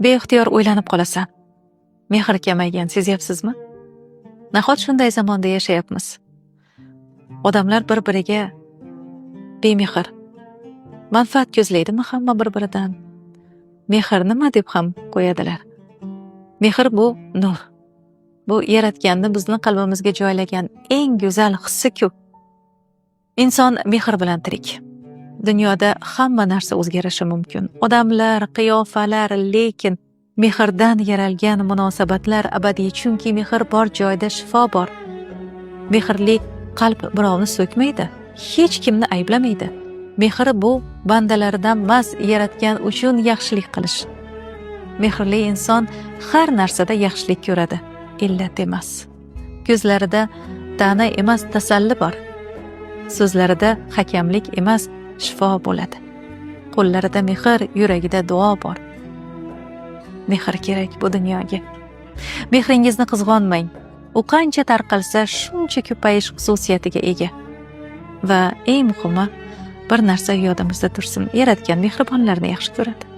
Beixtiyor o'ylanib qolasan. Mehr kamaygan, sezyapsizmi? Nahot shunday zamonda yashayapmiz. Odamlar bir-biriga bemehr, manfaat ko'zlaydimi hamma bir-biridan? Mehr nima deb ham qo'yadilar. Mehr bu nur. Bu yaratganni bizni qalbimizga joylagan eng go'zal hissi-ku. Inson mehr bilan tirik. Dunyoda hamma narsa o'zgarishi mumkin. Odamlar, qiyofalar, lekin mehrdan yaralgan munosabatlar abadiy, chunki mehr bor joyda shifo bor. Mehrli qalb birovni so'kmaydi, hech kimni ayblamaydi. Mehr bu bandalaridan emas, yaratgan uchun yaxshilik qilish. Mehrli inson har narsada yaxshilik ko'radi, illat emas. Ko'zlarida ta'na emas, tasalli bor. So'zlarida hakamlik emas, shifo bo'ladi. Qo'llarida mehr, yuragida duo bor. Mehr kerak bu dunyoga. Mehringizni qizg'onmang. U qancha tarqalsa, shuncha ko'payish xususiyatiga ega. Va eng muhimi, bir narsa yodimizda tursin, yaratgan mehribonlarni yaxshi ko'radi.